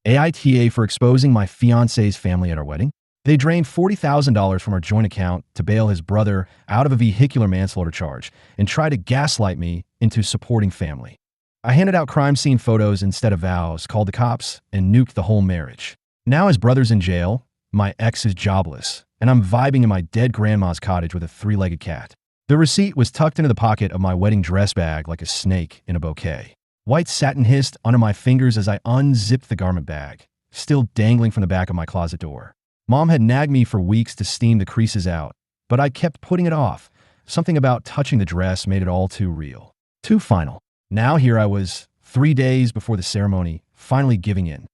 AITA for exposing my fiance's family at our wedding. They drained $40,000 from our joint account to bail his brother out of a vehicular manslaughter charge and try to gaslight me into supporting family. I handed out crime scene photos instead of vows, called the cops, and nuked the whole marriage. Now his brother's in jail, my ex is jobless, and I'm vibing in my dead grandma's cottage with a three-legged cat. The receipt was tucked into the pocket of my wedding dress bag like a snake in a bouquet. White satin hissed under my fingers as I unzipped the garment bag, still dangling from the back of my closet door. Mom had nagged me for weeks to steam the creases out, but I kept putting it off. Something about touching the dress made it all too real, too final. Now here I was, 3 days before the ceremony, finally giving in.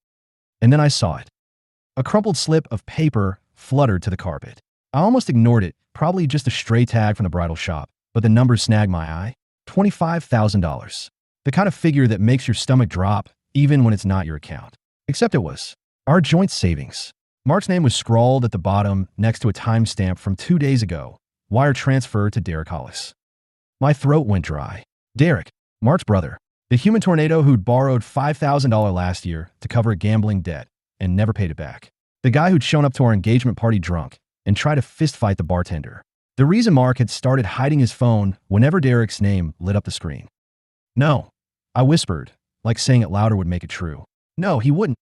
And then I saw it. A crumpled slip of paper fluttered to the carpet. I almost ignored it, probably just a stray tag from the bridal shop, but the number snagged my eye. $25,000. The kind of figure that makes your stomach drop, even when it's not your account. Except it was. Our joint savings. Mark's name was scrawled at the bottom next to a timestamp from 2 days ago. Wire transfer to Derek Hollis. My throat went dry. Derek, Mark's brother. The human tornado who'd borrowed $5,000 last year to cover a gambling debt and never paid it back. The guy who'd shown up to our engagement party drunk and tried to fistfight the bartender. The reason Mark had started hiding his phone whenever Derek's name lit up the screen. No, I whispered, like saying it louder would make it true. No, he wouldn't.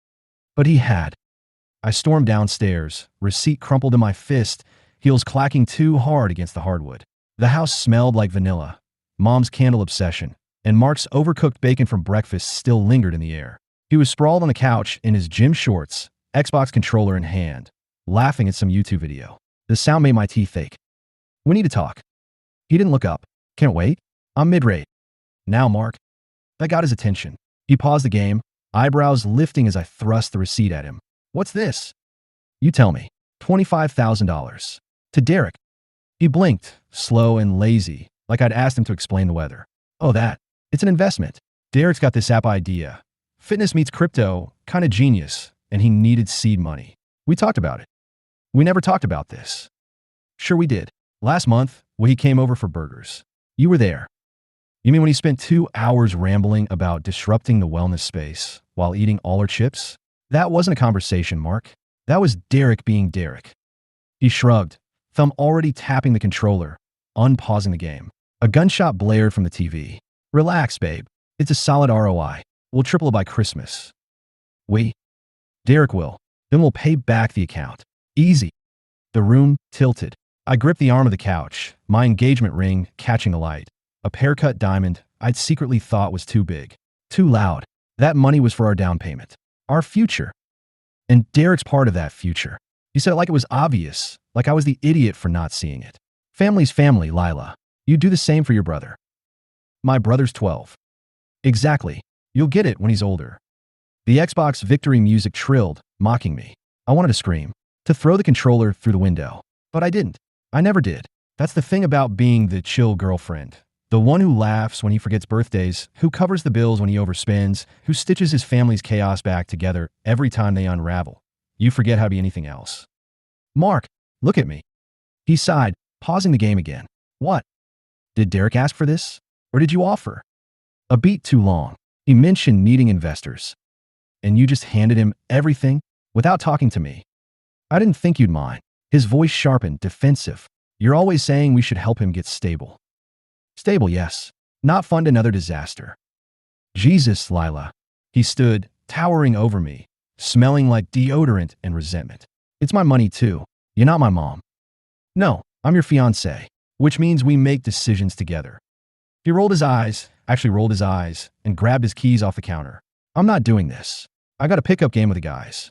But he had. I stormed downstairs, receipt crumpled in my fist, heels clacking too hard against the hardwood. The house smelled like vanilla, Mom's candle obsession, and Mark's overcooked bacon from breakfast still lingered in the air. He was sprawled on the couch in his gym shorts, Xbox controller in hand, laughing at some YouTube video. The sound made my teeth ache. We need to talk. He didn't look up. Can't wait. I'm mid-rate. Now, Mark. That got his attention. He paused the game, eyebrows lifting as I thrust the receipt at him. What's this? You tell me. $25,000. To Derek. He blinked, slow and lazy, like I'd asked him to explain the weather. Oh, that. It's an investment. Derek's got this app idea. Fitness meets crypto, kind of genius, and he needed seed money. We talked about it. We never talked about this. Sure we did. Last month, when he came over for burgers. You were there. You mean when he spent 2 hours rambling about disrupting the wellness space while eating all our chips? That wasn't a conversation, Mark. That was Derek being Derek. He shrugged, thumb already tapping the controller, unpausing the game. A gunshot blared from the TV. Relax, babe. It's a solid ROI. We'll triple it by Christmas. We? Derek will. Then we'll pay back the account. Easy. The room tilted. I gripped the arm of the couch, my engagement ring catching the light. A pear-cut diamond I'd secretly thought was too big. Too loud. That money was for our down payment. Our future. And Derek's part of that future. He said it like it was obvious, like I was the idiot for not seeing it. Family's family, Lila. You do the same for your brother. My brother's 12. Exactly. You'll get it when he's older. The Xbox victory music trilled, mocking me. I wanted to scream, to throw the controller through the window. But I didn't. I never did. That's the thing about being the chill girlfriend. The one who laughs when he forgets birthdays, who covers the bills when he overspends, who stitches his family's chaos back together every time they unravel. You forget how to be anything else. Mark, look at me. He sighed, pausing the game again. What? Did Derek ask for this? Or did you offer? A beat too long. He mentioned needing investors. And you just handed him everything without talking to me. I didn't think you'd mind. His voice sharpened, defensive. You're always saying we should help him get stable. Stable, yes. Not fund another disaster. Jesus, Lila. He stood, towering over me, smelling like deodorant and resentment. It's my money too. You're not my mom. No, I'm your fiancé, which means we make decisions together. He rolled his eyes, and grabbed his keys off the counter. I'm not doing this. I got a pickup game with the guys.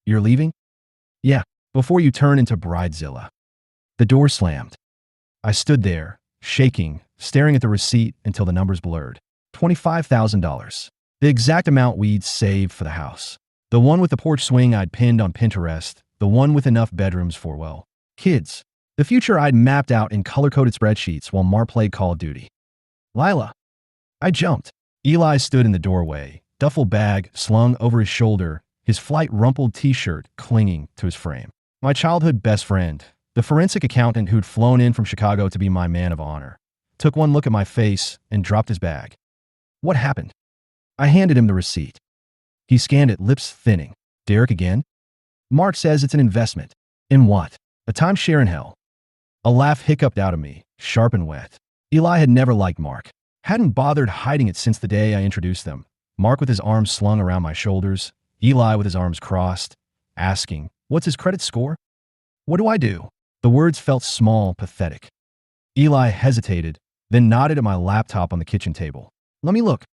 You're leaving? Yeah, before you turn into Bridezilla. The door slammed. I stood there, shaking, staring at the receipt until the numbers blurred. $25,000. The exact amount we'd saved for the house. The one with the porch swing I'd pinned on Pinterest. The one with enough bedrooms for, well, kids. The future I'd mapped out in color-coded spreadsheets while Mar played Call of Duty. Lila. I jumped. Eli stood in the doorway, duffel bag slung over his shoulder, his flight rumpled t-shirt clinging to his frame. My childhood best friend, the forensic accountant who'd flown in from Chicago to be my man of honor, took one look at my face and dropped his bag. What happened? I handed him the receipt. He scanned it, lips thinning. Derek again? Mark says it's an investment. In what? A timeshare in hell. A laugh hiccuped out of me, sharp and wet. Eli had never liked Mark. Hadn't bothered hiding it since the day I introduced them. Mark with his arms slung around my shoulders, Eli with his arms crossed, asking, "What's his credit score?" "What do I do?" The words felt small, pathetic. Eli hesitated, then nodded at my laptop on the kitchen table. "Let me look."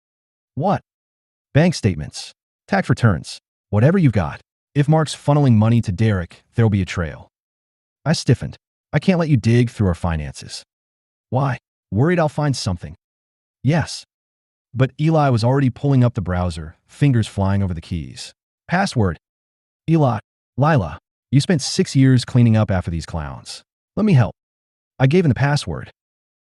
"What?" "Bank statements. Tax returns. Whatever you've got. If Mark's funneling money to Derek, there'll be a trail." I stiffened. "I can't let you dig through our finances." "Why?" "Worried I'll find something." "Yes." But Eli was already pulling up the browser, fingers flying over the keys. "Password." "Eli, Lila, you spent 6 years cleaning up after these clowns. Let me help." I gave him the password.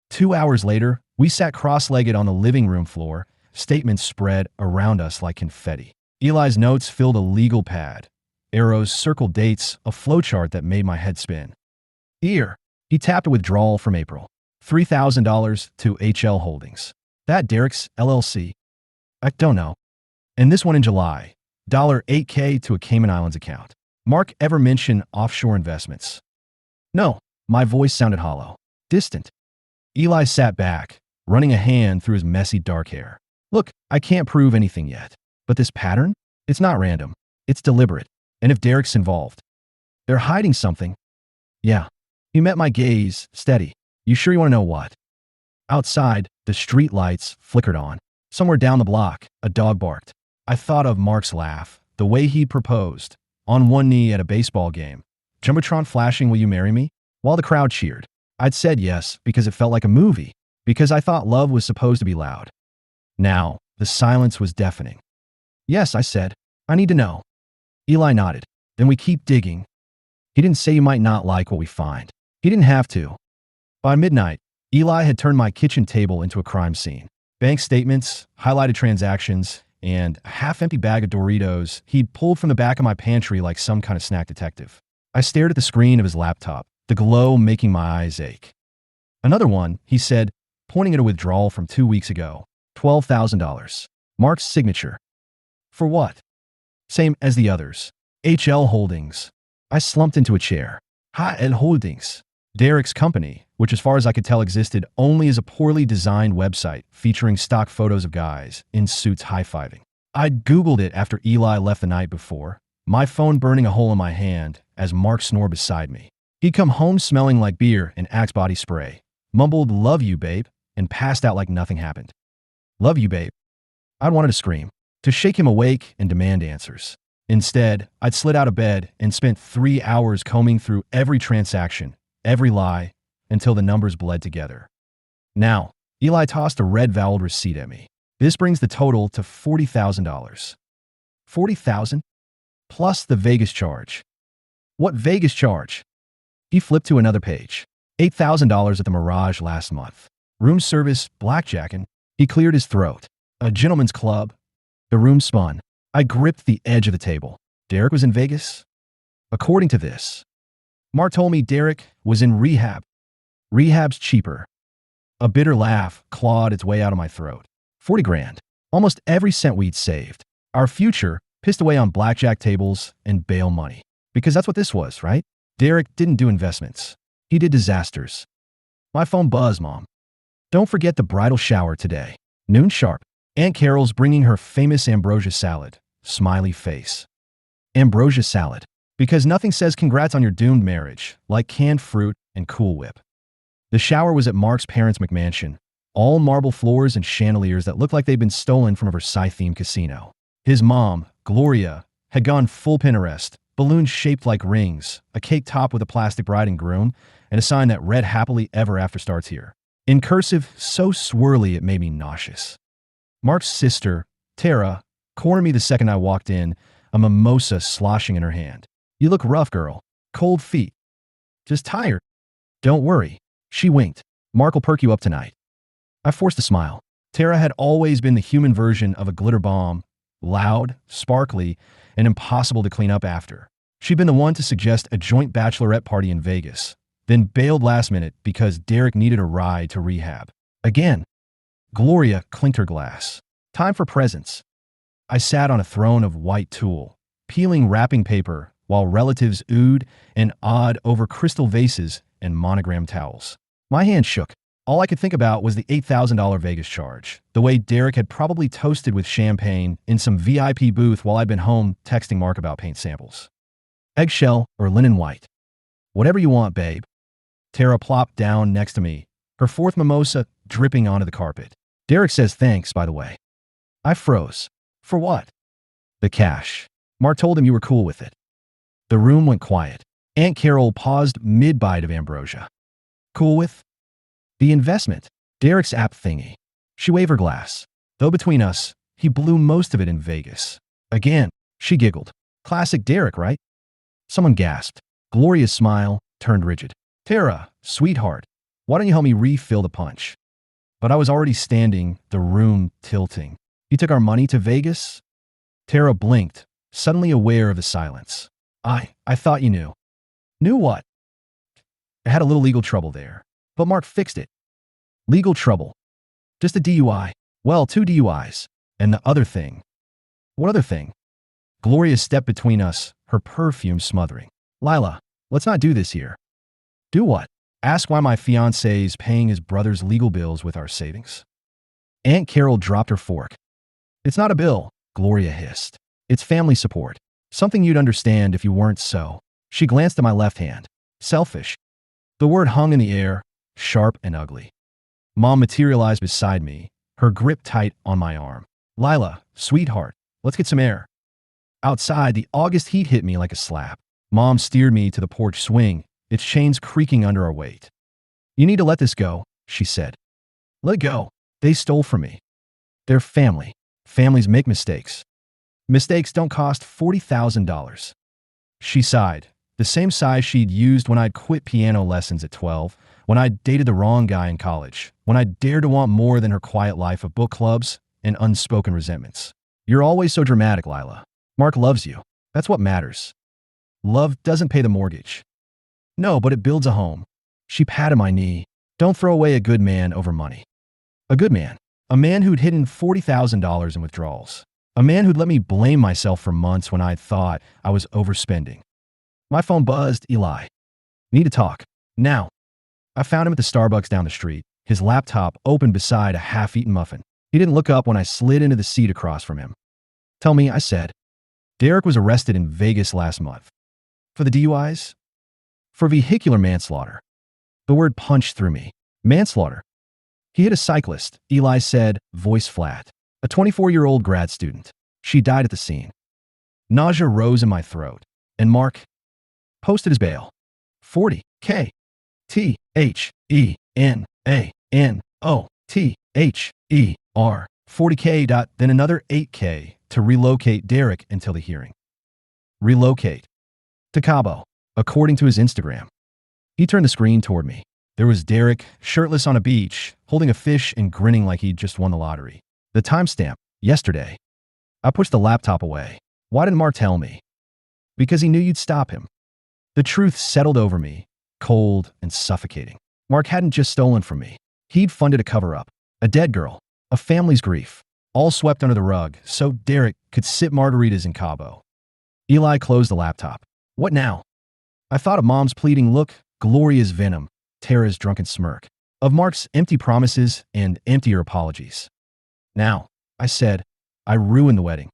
2 hours later, we sat cross-legged on the living room floor, statements spread around us like confetti. Eli's notes filled a legal pad. Arrows circled dates, a flowchart that made my head spin. Here, he tapped a withdrawal from April. $3,000 to HL Holdings. That Derek's LLC? I don't know. And this one in July. $8K to a Cayman Islands account. Mark ever mention offshore investments? No. My voice sounded hollow, distant. Eli sat back, running a hand through his messy dark hair. Look, I can't prove anything yet. But this pattern? It's not random. It's deliberate. And if Derek's involved, they're hiding something. Yeah. He met my gaze, steady. You sure you want to know what? Outside, the street lights flickered on. Somewhere down the block, a dog barked. I thought of Mark's laugh, the way he proposed, on one knee at a baseball game. Jumbotron flashing, "Will you marry me?" While the crowd cheered. I'd said yes because it felt like a movie, because I thought love was supposed to be loud. Now, the silence was deafening. "Yes," I said. "I need to know." Eli nodded. "Then we keep digging." He didn't say you might not like what we find. He didn't have to. By midnight, Eli had turned my kitchen table into a crime scene. Bank statements, highlighted transactions, and a half-empty bag of Doritos he'd pulled from the back of my pantry like some kind of snack detective. I stared at the screen of his laptop, the glow making my eyes ache. "Another one," he said, pointing at a withdrawal from 2 weeks ago. $12,000. Mark's signature. For what? Same as the others. HL Holdings. I slumped into a chair. HL Holdings. Derek's company, which as far as I could tell existed only as a poorly designed website featuring stock photos of guys in suits high-fiving. I'd Googled it after Eli left the night before, my phone burning a hole in my hand as Mark snored beside me. He'd come home smelling like beer and Axe body spray, mumbled "Love you, babe," and passed out like nothing happened. "Love you, babe." I'd wanted to scream, to shake him awake and demand answers. Instead, I'd slid out of bed and spent 3 hours combing through every transaction, every lie, until the numbers bled together. Now, Eli tossed a red-voweled receipt at me. This brings the total to $40,000. $40,000? Plus the Vegas charge. What Vegas charge? He flipped to another page. $8,000 at the Mirage last month. Room service, blackjacking. He cleared his throat. A gentleman's club. The room spun. I gripped the edge of the table. Derek was in Vegas? According to this. Mark told me Derek was in rehab. Rehab's cheaper. A bitter laugh clawed its way out of my throat. 40 grand. Almost every cent we'd saved. Our future pissed away on blackjack tables and bail money. Because that's what this was, right? Derek didn't do investments. He did disasters. My phone buzzed, Mom. Don't forget the bridal shower today. Noon sharp. Aunt Carol's bringing her famous ambrosia salad. Smiley face. Ambrosia salad. Because nothing says congrats on your doomed marriage like canned fruit and Cool Whip. The shower was at Mark's parents' McMansion. All marble floors and chandeliers that looked like they'd been stolen from a Versailles-themed casino. His mom, Gloria, had gone full Pinterest. Balloons shaped like rings, a cake top with a plastic bride and groom, and a sign that read "Happily Ever After starts here." In cursive, so swirly it made me nauseous. Mark's sister, Tara, cornered me the second I walked in, a mimosa sloshing in her hand. "You look rough, girl. Cold feet." "Just tired." "Don't worry." She winked. "Mark will perk you up tonight." I forced a smile. Tara had always been the human version of a glitter bomb, loud, sparkly, and impossible to clean up after. She'd been the one to suggest a joint bachelorette party in Vegas, then bailed last minute because Derek needed a ride to rehab. Again. Gloria clinked her glass. "Time for presents." I sat on a throne of white tulle, peeling wrapping paper while relatives oohed and awed over crystal vases and monogrammed towels. My hand shook. All I could think about was the $8,000 Vegas charge, the way Derek had probably toasted with champagne in some VIP booth while I'd been home texting Mark about paint samples. Eggshell or linen white? Whatever you want, babe. Tara plopped down next to me, her fourth mimosa dripping onto the carpet. Derek says thanks, by the way. I froze. For what? The cash. Mark told him you were cool with it. The room went quiet. Aunt Carol paused mid-bite of ambrosia. Cool with? The investment. Derek's app thingy. She waved her glass. Though between us, he blew most of it in Vegas. Again, she giggled. Classic Derek, right? Someone gasped. Gloria's smile turned rigid. Tara, sweetheart, why don't you help me refill the punch? But I was already standing, the room tilting. You took our money to Vegas? Tara blinked, suddenly aware of the silence. I thought you knew. Knew what? I had a little legal trouble there, but Mark fixed it. Legal trouble. Just a DUI. Well, 2 DUIs. And the other thing. What other thing? Gloria stepped between us, her perfume smothering. Lila, let's not do this here. Do what? Ask why my fiancé's paying his brother's legal bills with our savings. Aunt Carol dropped her fork. It's not a bill, Gloria hissed. It's family support. Something you'd understand if you weren't so. She glanced at my left hand. Selfish. The word hung in the air, sharp and ugly. Mom materialized beside me, her grip tight on my arm. Lila, sweetheart, let's get some air. Outside, the August heat hit me like a slap. Mom steered me to the porch swing, its chains creaking under our weight. You need to let this go, she said. Let it go. They stole from me. They're family. Families make mistakes. Mistakes don't cost $40,000. She sighed, the same sigh she'd used when I'd quit piano lessons at 12, when I'd dated the wrong guy in college, when I dared to want more than her quiet life of book clubs and unspoken resentments. You're always so dramatic, Lila. Mark loves you. That's what matters. Love doesn't pay the mortgage. No, but it builds a home. She patted my knee. Don't throw away a good man over money. A good man. A man who'd hidden $40,000 in withdrawals. A man who'd let me blame myself for months when I'd thought I was overspending. My phone buzzed. Eli. Need to talk. Now. I found him at the Starbucks down the street, his laptop open beside a half-eaten muffin. He didn't look up when I slid into the seat across from him. Tell me, I said. Derek was arrested in Vegas last month. For the DUIs? For vehicular manslaughter. The word punched through me. Manslaughter. He hit a cyclist, Eli said, voice flat. A 24-year-old grad student. She died at the scene. Nausea rose in my throat. And Mark posted his bail. $40K. THENANOTHER. 40K. Then another $8K to relocate Derek until the hearing. Relocate. To Cabo, according to his Instagram. He turned the screen toward me. There was Derek, shirtless on a beach, holding a fish and grinning like he'd just won the lottery. The timestamp, yesterday. I pushed the laptop away. Why didn't Mark tell me? Because he knew you'd stop him. The truth settled over me, cold and suffocating. Mark hadn't just stolen from me. He'd funded a cover-up, a dead girl, a family's grief, all swept under the rug so Derek could sip margaritas in Cabo. Eli closed the laptop. What now? I thought of Mom's pleading look, Gloria's venom, Tara's drunken smirk, of Mark's empty promises and emptier apologies. Now, I said, I ruined the wedding.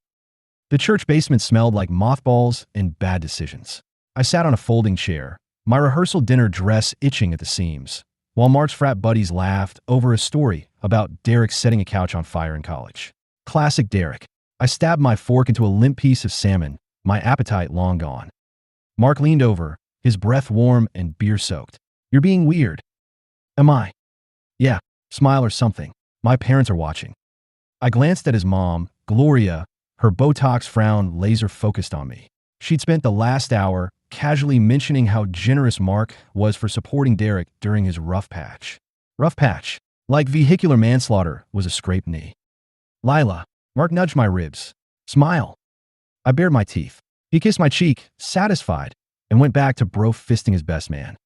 The church basement smelled like mothballs and bad decisions. I sat on a folding chair, my rehearsal dinner dress itching at the seams, while Mark's frat buddies laughed over a story about Derek setting a couch on fire in college. Classic Derek. I stabbed my fork into a limp piece of salmon, my appetite long gone. Mark leaned over, his breath warm and beer-soaked. You're being weird. Am I? Yeah, smile or something. My parents are watching. I glanced at his mom, Gloria, her Botox frown laser-focused on me. She'd spent the last hour casually mentioning how generous Mark was for supporting Derek during his rough patch. Rough patch. Like vehicular manslaughter was a scraped knee. Lila. Mark nudged my ribs. Smile. I bared my teeth. He kissed my cheek, satisfied, and went back to bro-fisting his best man.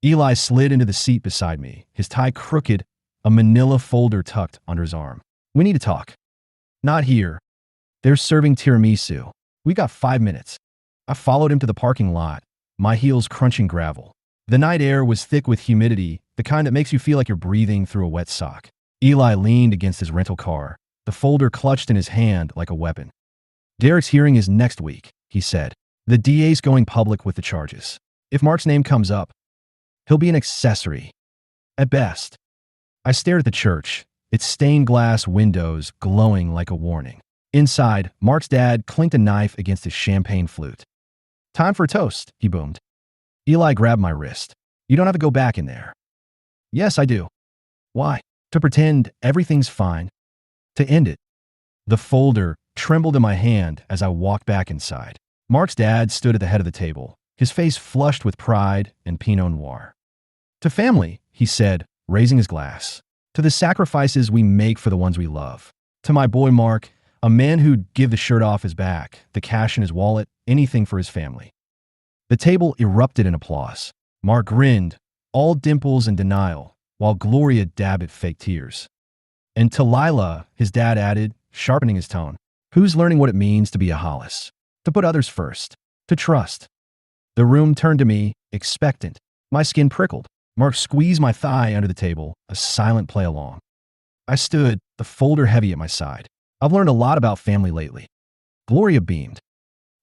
Eli slid into the seat beside me, his tie crooked, a manila folder tucked under his arm. We need to talk. Not here. They're serving tiramisu. We got 5 minutes. I followed him to the parking lot, my heels crunching gravel. The night air was thick with humidity, the kind that makes you feel like you're breathing through a wet sock. Eli leaned against his rental car, the folder clutched in his hand like a weapon. Derek's hearing is next week, he said. The DA's going public with the charges. If Mark's name comes up, he'll be an accessory. At best. I stared at the church, its stained glass windows glowing like a warning. Inside, Mark's dad clinked a knife against his champagne flute. Time for a toast, he boomed. Eli grabbed my wrist. You don't have to go back in there. Yes, I do. Why? To pretend everything's fine. To end it. The folder trembled in my hand as I walked back inside. Mark's dad stood at the head of the table, his face flushed with pride and Pinot Noir. To family, he said, raising his glass. To the sacrifices we make for the ones we love. To my boy Mark, a man who'd give the shirt off his back, the cash in his wallet, anything for his family. The table erupted in applause. Mark grinned, all dimples and denial, while Gloria dabbed at fake tears. And to Lila, his dad added, sharpening his tone, who's learning what it means to be a Hollis? To put others first. To trust. The room turned to me, expectant. My skin prickled. Mark squeezed my thigh under the table, a silent play along. I stood, the folder heavy at my side. I've learned a lot about family lately. Gloria beamed.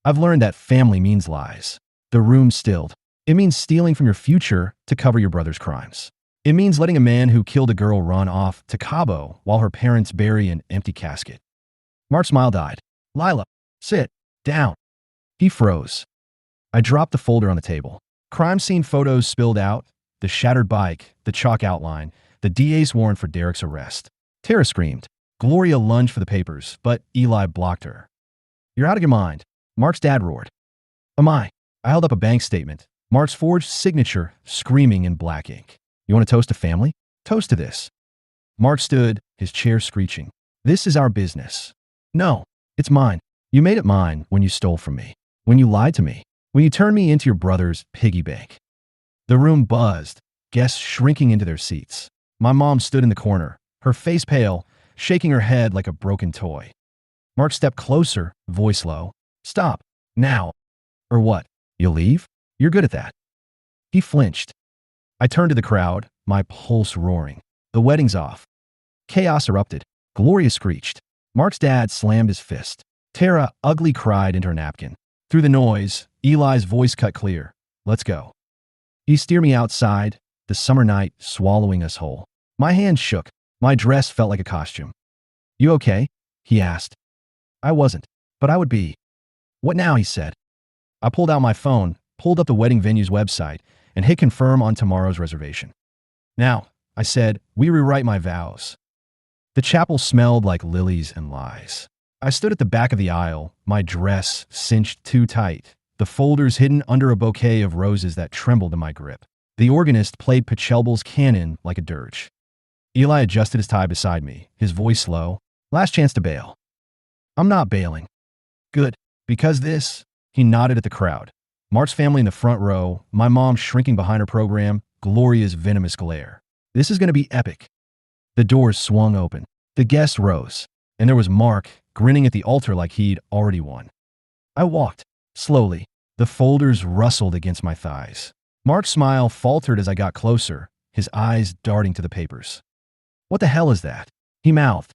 I've learned that family means lies. The room stilled. It means stealing from your future to cover your brother's crimes. It means letting a man who killed a girl run off to Cabo while her parents bury an empty casket. Mark's smile died. Lila, sit down. He froze. I dropped the folder on the table. Crime scene photos spilled out, the shattered bike, the chalk outline, the DA's warrant for Derek's arrest. Tara screamed. Gloria lunged for the papers, but Eli blocked her. You're out of your mind, Mark's dad roared. Am I? I held up a bank statement, Mark's forged signature screaming in black ink. You want to toast to family? Toast to this. Mark stood, his chair screeching. This is our business. No, it's mine. You made it mine when you stole from me, when you lied to me, when you turned me into your brother's piggy bank. The room buzzed, guests shrinking into their seats. My mom stood in the corner, her face pale, shaking her head like a broken toy. Mark stepped closer, voice low. Stop. Now. Or what? You'll leave? You're good at that. He flinched. I turned to the crowd, my pulse roaring. The wedding's off. Chaos erupted. Gloria screeched. Mark's dad slammed his fist. Tara ugly cried into her napkin. Through the noise, Eli's voice cut clear. Let's go. He steered me outside, the summer night swallowing us whole. My hand shook. My dress felt like a costume. You okay? He asked. I wasn't, but I would be. What now? He said. I pulled out my phone, pulled up the wedding venue's website, and hit confirm on tomorrow's reservation. Now, I said, we rewrite my vows. The chapel smelled like lilies and lies. I stood at the back of the aisle, my dress cinched too tight, the folders hidden under a bouquet of roses that trembled in my grip. The organist played Pachelbel's canon like a dirge. Eli adjusted his tie beside me, his voice low. Last chance to bail. I'm not bailing. Good, because this, he nodded at the crowd. Mark's family in the front row, my mom shrinking behind her program, Gloria's venomous glare. This is going to be epic. The doors swung open. The guests rose, and there was Mark grinning at the altar like he'd already won. I walked, slowly. The folders rustled against my thighs. Mark's smile faltered as I got closer, his eyes darting to the papers. What the hell is that? He mouthed.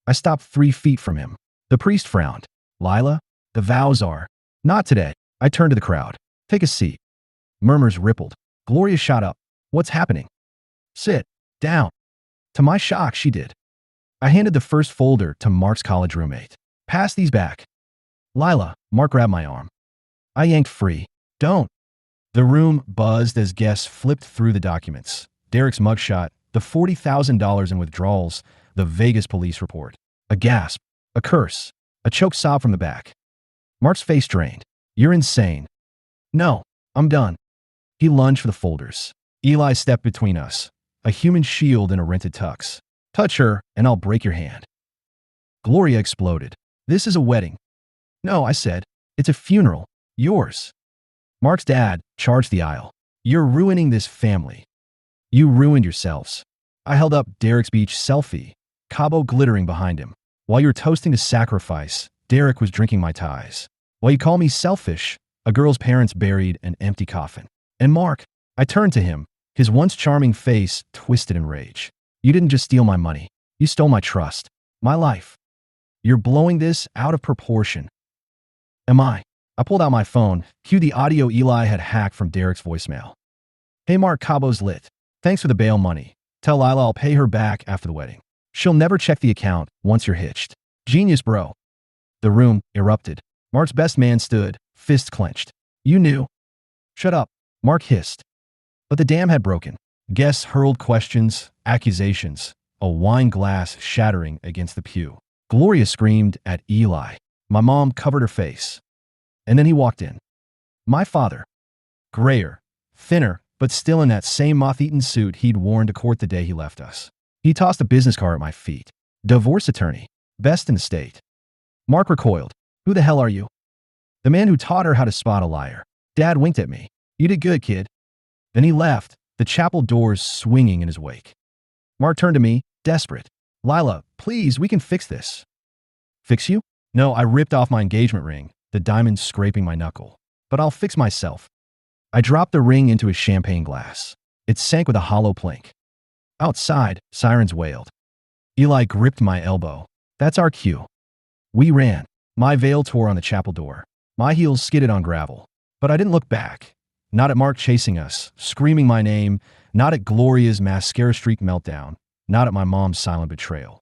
I stopped 3 feet from him. The priest frowned. Lila, the vows are. Not today. I turned to the crowd. Take a seat. Murmurs rippled. Gloria shot up. What's happening? Sit down. To my shock, she did. I handed the first folder to Mark's college roommate. Pass these back. Lila, Mark grabbed my arm. I yanked free. Don't. The room buzzed as guests flipped through the documents. Derek's mugshot, the $40,000 in withdrawals, the Vegas police report. A gasp, a curse, a choked sob from the back. Mark's face drained. You're insane. No, I'm done. He lunged for the folders. Eli stepped between us, a human shield in a rented tux. Touch her, and I'll break your hand. Gloria exploded. This is a wedding. No, I said. It's a funeral. Yours. Mark's dad charged the aisle. You're ruining this family. You ruined yourselves. I held up Derek's beach selfie, Cabo glittering behind him. While you're toasting to sacrifice, Derek was drinking my ties. While you call me selfish, a girl's parents buried an empty coffin. And Mark, I turned to him, his once charming face twisted in rage. You didn't just steal my money. You stole my trust, my life. You're blowing this out of proportion. Am I? I pulled out my phone, cued the audio Eli had hacked from Derek's voicemail. Hey Mark, Cabo's lit. Thanks for the bail money. Tell Lila I'll pay her back after the wedding. She'll never check the account once you're hitched. Genius, bro. The room erupted. Mark's best man stood, fists clenched. You knew. Shut up, Mark hissed. But the dam had broken. Guests hurled questions, accusations, a wine glass shattering against the pew. Gloria screamed at Eli. My mom covered her face. And then he walked in. My father. Grayer, thinner, but still in that same moth-eaten suit he'd worn to court the day he left us. He tossed a business card at my feet. Divorce attorney. Best in the state. Mark recoiled. Who the hell are you? The man who taught her how to spot a liar. Dad winked at me. You did good, kid. Then he left, the chapel doors swinging in his wake. Mark turned to me, desperate. Lila, please, we can fix this. Fix you? No, I ripped off my engagement ring, the diamond scraping my knuckle. But I'll fix myself. I dropped the ring into his champagne glass. It sank with a hollow plink. Outside, sirens wailed. Eli gripped my elbow. That's our cue. We ran. My veil tore on the chapel door. My heels skidded on gravel. But I didn't look back. Not at Mark chasing us, screaming my name, not at Gloria's mascara streak meltdown, not at my mom's silent betrayal.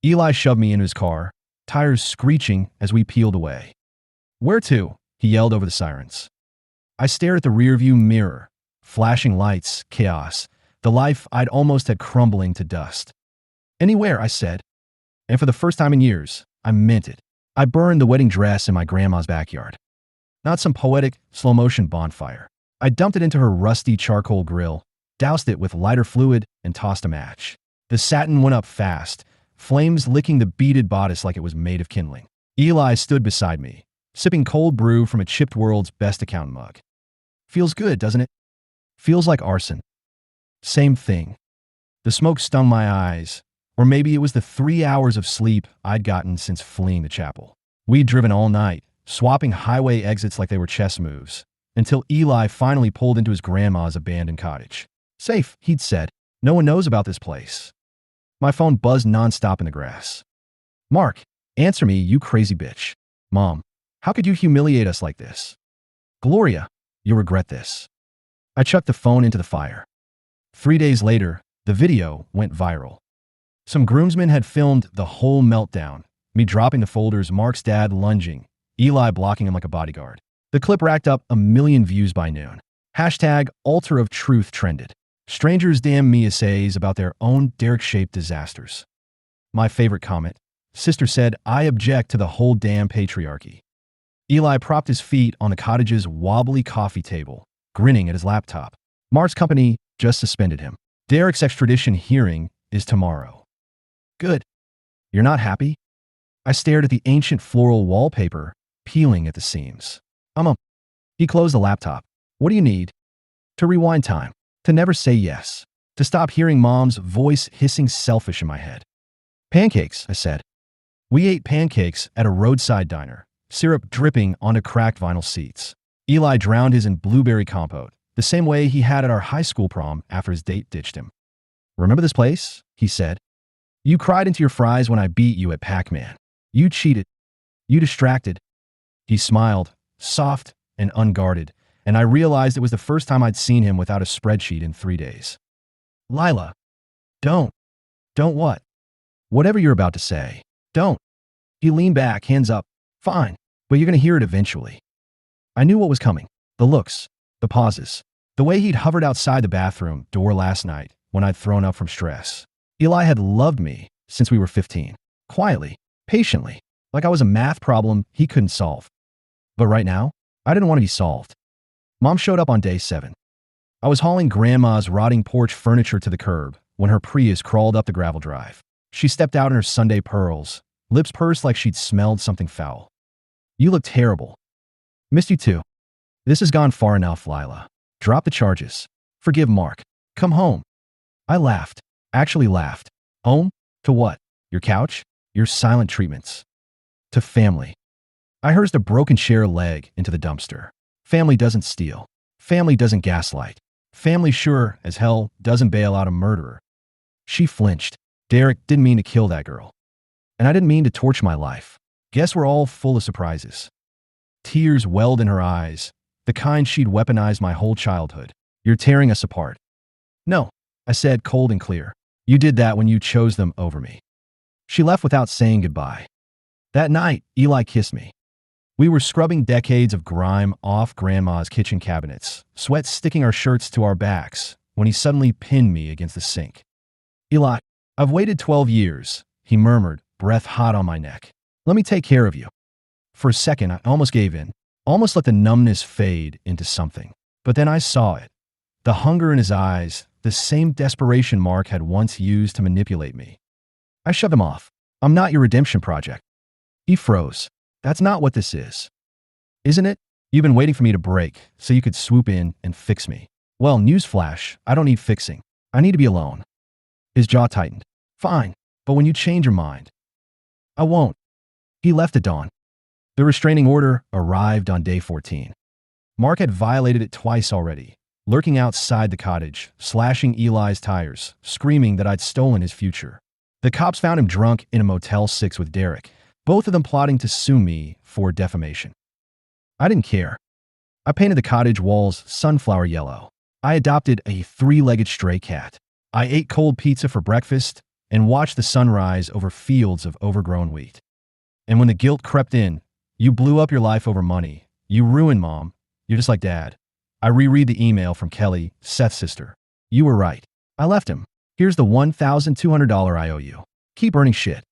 Eli shoved me into his car, tires screeching as we peeled away. Where to? He yelled over the sirens. I stared at the rearview mirror. Flashing lights, chaos, the life I'd almost had crumbling to dust. Anywhere, I said. And for the first time in years, I meant it. I burned the wedding dress in my grandma's backyard. Not some poetic, slow-motion bonfire. I dumped it into her rusty charcoal grill, doused it with lighter fluid, and tossed a match. The satin went up fast, flames licking the beaded bodice like it was made of kindling. Eli stood beside me, sipping cold brew from a chipped world's best accountant mug. Feels good, doesn't it? Feels like arson. Same thing. The smoke stung my eyes, or maybe it was the 3 hours of sleep I'd gotten since fleeing the chapel. We'd driven all night, swapping highway exits like they were chess moves, until Eli finally pulled into his grandma's abandoned cottage. Safe, he'd said. No one knows about this place. My phone buzzed nonstop in the grass. Mark, answer me, you crazy bitch. Mom, how could you humiliate us like this? Gloria, you'll regret this. I chucked the phone into the fire. 3 days later, the video went viral. Some groomsmen had filmed the whole meltdown, me dropping the folders, Mark's dad lunging, Eli blocking him like a bodyguard. The clip racked up 1 million views by noon. Hashtag altar of truth trended. Strangers DM me essays about their own Derek-shaped disasters. My favorite comment, sister said, I object to the whole damn patriarchy. Eli propped his feet on the cottage's wobbly coffee table, grinning at his laptop. Mark's company just suspended him. Derek's extradition hearing is tomorrow. Good. You're not happy? I stared at the ancient floral wallpaper, peeling at the seams. He closed the laptop. What do you need? To rewind time. To never say yes. To stop hearing Mom's voice hissing selfish in my head. Pancakes, I said. We ate pancakes at a roadside diner, syrup dripping onto cracked vinyl seats. Eli drowned his in blueberry compote, the same way he had at our high school prom after his date ditched him. Remember this place? He said. You cried into your fries when I beat you at Pac-Man. You cheated. You distracted. He smiled, soft and unguarded, and I realized it was the first time I'd seen him without a spreadsheet in 3 days. Lila, don't. Don't what? Whatever you're about to say. Don't. He leaned back, hands up. Fine, but you're going to hear it eventually. I knew what was coming. The looks, the pauses, the way he'd hovered outside the bathroom door last night when I'd thrown up from stress. Eli had loved me since we were 15. Quietly, patiently, like I was a math problem he couldn't solve. But right now, I didn't want to be solved. Mom showed up on day 7. I was hauling Grandma's rotting porch furniture to the curb when her Prius crawled up the gravel drive. She stepped out in her Sunday pearls, lips pursed like she'd smelled something foul. You look terrible. Missed you too. This has gone far enough, Lila. Drop the charges. Forgive Mark. Come home. I laughed. Actually laughed. Home? To what? Your couch? Your silent treatments. to family. I hurled a broken chair leg into the dumpster. Family doesn't steal. Family doesn't gaslight. Family sure as hell doesn't bail out a murderer. She flinched. Derek didn't mean to kill that girl. And I didn't mean to torch my life. Guess we're all full of surprises. Tears welled in her eyes, the kind she'd weaponized my whole childhood. You're tearing us apart. No, I said cold and clear. You did that when you chose them over me. She left without saying goodbye. That night, Eli kissed me. We were scrubbing decades of grime off Grandma's kitchen cabinets, sweat sticking our shirts to our backs, when he suddenly pinned me against the sink. Eli, I've waited 12 years, he murmured, breath hot on my neck. Let me take care of you. For a second, I almost gave in, almost let the numbness fade into something. But then I saw it. The hunger in his eyes, the same desperation Mark had once used to manipulate me. I shoved him off. I'm not your redemption project. He froze. That's not what this is. Isn't it? You've been waiting for me to break so you could swoop in and fix me. Well, newsflash, I don't need fixing. I need to be alone. His jaw tightened. Fine, but when you change your mind. I won't. He left at dawn. The restraining order arrived on day 14. Mark had violated it twice already, lurking outside the cottage, slashing Eli's tires, screaming that I'd stolen his future. The cops found him drunk in a Motel 6 with Derek, both of them plotting to sue me for defamation. I didn't care. I painted the cottage walls sunflower yellow. I adopted a 3-legged stray cat. I ate cold pizza for breakfast and watched the sunrise over fields of overgrown wheat. And when the guilt crept in, you blew up your life over money. You ruined Mom. You're just like Dad. I reread the email from Kelly, Seth's sister. You were right. I left him. Here's the $1,200 I owe you. Keep earning shit.